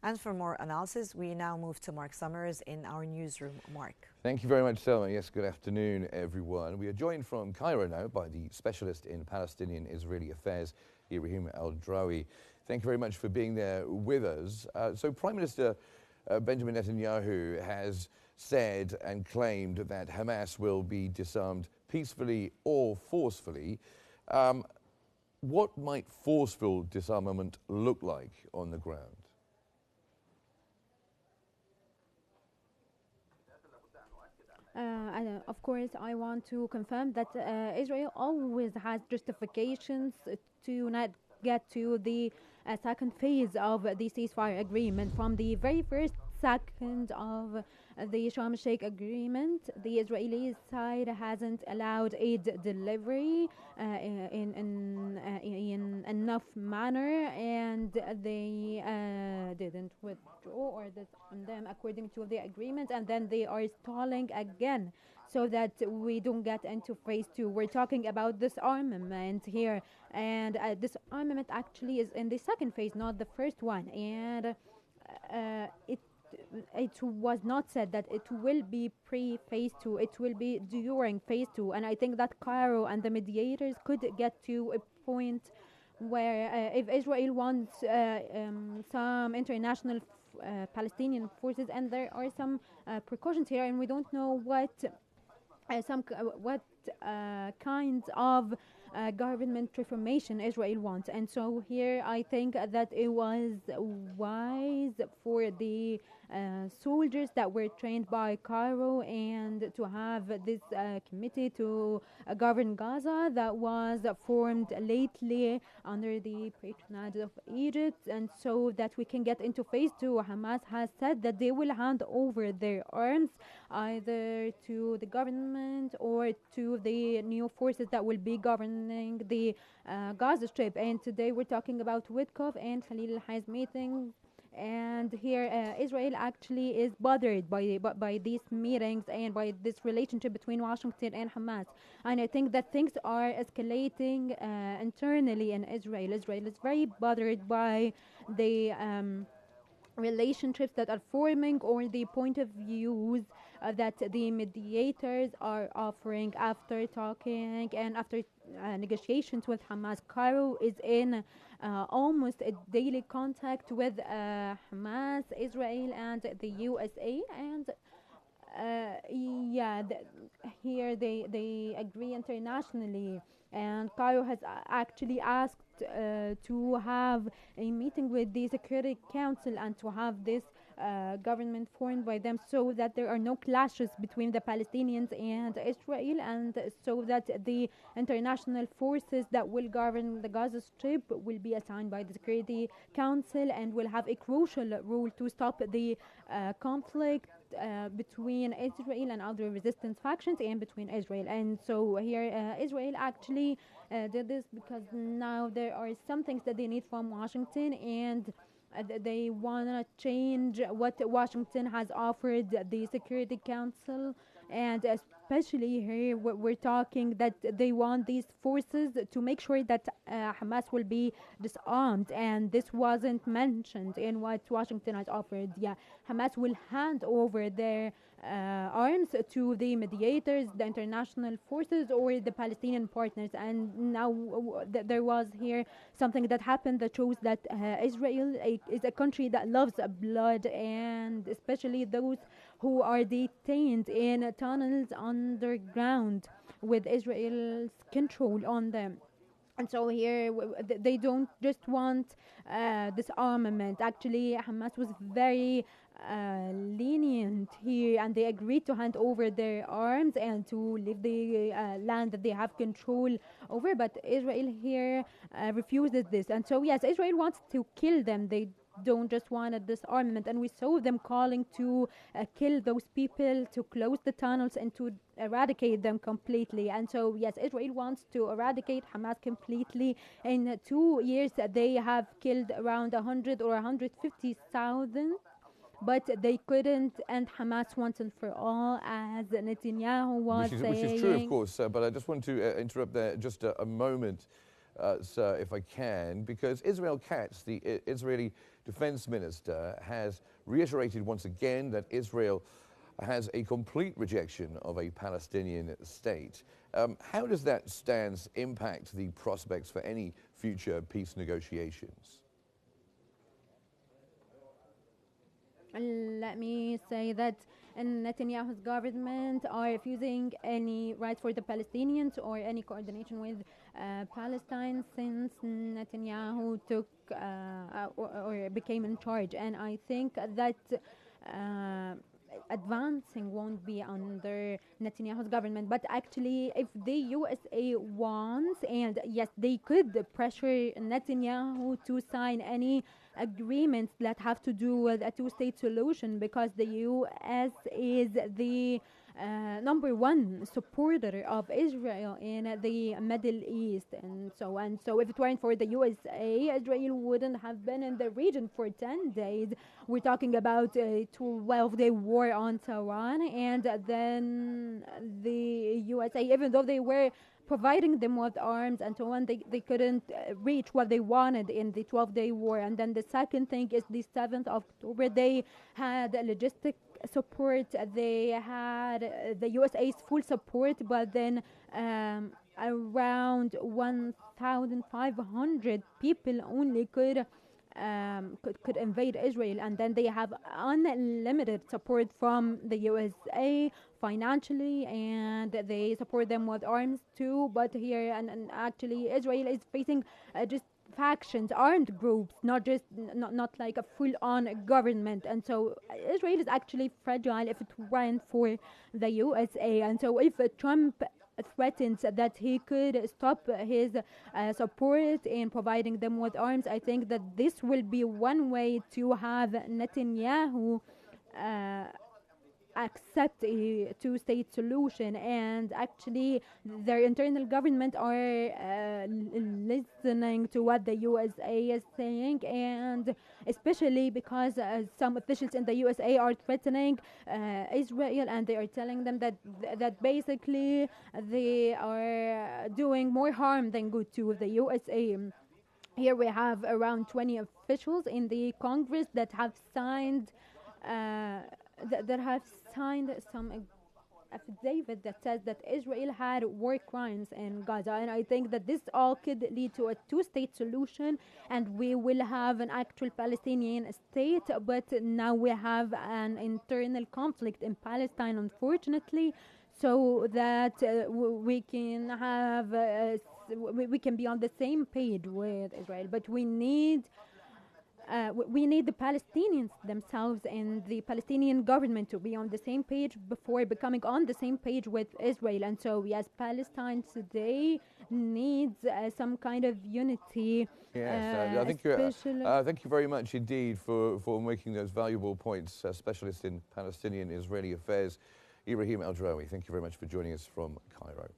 And for more analysis, we now move to Mark Summers in our newsroom. Mark. Thank you very much, Selma. Yes, good afternoon, everyone. We are joined from Cairo now by the specialist in Palestinian-Israeli affairs, Ibrahim Al-Drawi. Thank you very much for being there with us. So Prime Minister Benjamin Netanyahu has said and claimed that Hamas will be disarmed peacefully or forcefully. What might forceful disarmament look like on the ground? Of course, I want to confirm that Israel always has justifications to not get to the second phase of the ceasefire agreement. From the very first second of the Sharm el-Sheikh agreement, the Israeli side hasn't allowed aid delivery in enough manner, and they didn't withdraw or disarm them according to the agreement, and then they are stalling again so that we don't get into phase two. We're talking about disarmament here, and disarmament actually is in the second phase, not the first one, and it was not said that it will be pre-phase 2, it will be during phase 2, and I think that Cairo and the mediators could get to a point where if Israel wants some international Palestinian forces, and there are some precautions here, and we don't know what kinds of government reformation Israel wants. And so here I think that it was wise for the soldiers that were trained by Cairo and to have this committee to govern Gaza that was formed lately under the patronage of Egypt, and so that we can get into phase 2. Hamas has said that they will hand over their arms either to the government or to the new forces that will be governing the Gaza Strip. And today we're talking about Witkoff and Khalil al-Hay's meeting. And here Israel actually is bothered by these meetings and by this relationship between Washington and Hamas. And I think that things are escalating internally in Israel. Israel is very bothered by the relationships that are forming or the point of views that the mediators are offering after talking and after negotiations with Hamas. Cairo is in almost a daily contact with Hamas, Israel, and the USA, and here they agree internationally, and Cairo has actually asked to have a meeting with the Security Council and to have this government formed by them so that there are no clashes between the Palestinians and Israel, and so that the international forces that will govern the Gaza Strip will be assigned by the Security Council and will have a crucial role to stop the conflict between Israel and other resistance factions and between Israel. And so here Israel actually did this because now there are some things that they need from Washington, and they want to change what Washington has offered the Security Council, and especially here we're talking that they want these forces to make sure that Hamas will be disarmed, and this wasn't mentioned in what Washington has offered. Hamas will hand over their arms to the mediators, the international forces, or the Palestinian partners. And now there was here something that happened that shows that Israel is a country that loves blood, and especially those who are detained in tunnels underground with Israel's control on them. And so here they don't just want disarmament. Actually, Hamas was very lenient here, and they agreed to hand over their arms and to leave the land that they have control over. But Israel here refuses this. And so yes, Israel wants to kill them. They don't just want a disarmament, and we saw them calling to kill those people, to close the tunnels, and to eradicate them completely. And so yes, Israel wants to eradicate Hamas completely. In 2 years they have killed around 100 or 150,000, but they couldn't end Hamas once and for all, as Netanyahu was saying. Which is true, of course, but I just want to interrupt there just a moment, sir, if I can, because Israel Katz, the Israeli defense minister has reiterated once again that Israel has a complete rejection of a Palestinian state. How does that stance impact the prospects for any future peace negotiations? Let me say that Netanyahu's government are refusing any rights for the Palestinians or any coordination with Palestine since Netanyahu took or became in charge. And I think that advancing won't be under Netanyahu's government. But actually, if the USA wants, and yes, they could pressure Netanyahu to sign any agreements that have to do with a two-state solution, because the US is the number one supporter of Israel in the Middle East and so on. So if it weren't for the USA, Israel wouldn't have been in the region for 10 days. We're talking about a 12-day war on Tehran, and then the USA, even though they were providing them with arms and so on, they couldn't reach what they wanted in the 12-day war. And then the second thing is the 7th of October, they had logistic support, they had the USA's full support, but then around 1,500 people only could invade Israel, and then they have unlimited support from the USA financially, and they support them with arms too. But here, and actually, Israel is facing just factions, armed groups, not like a full-on government. And so Israel is actually fragile if it weren't for the USA. And so if Trump threatens that he could stop his support in providing them with arms, I think that this will be one way to have Netanyahu accept a two-state solution. And actually their internal government are listening to what the USA is saying, and especially because some officials in the USA are threatening Israel, and they are telling them that basically they are doing more harm than good to the USA. Here we have around 20 officials in the Congress that have signed some affidavit that says that Israel had war crimes in Gaza. And I think that this all could lead to a two-state solution, and we will have an actual Palestinian state. But now we have an internal conflict in Palestine, unfortunately, so that we can have we can be on the same page with Israel. But we need the Palestinians themselves and the Palestinian government to be on the same page before becoming on the same page with Israel. And so, yes, Palestine today needs some kind of unity. Yes, thank you very much indeed for making those valuable points. Specialist in Palestinian Israeli affairs, Ibrahim Al-Drawi. Thank you very much for joining us from Cairo.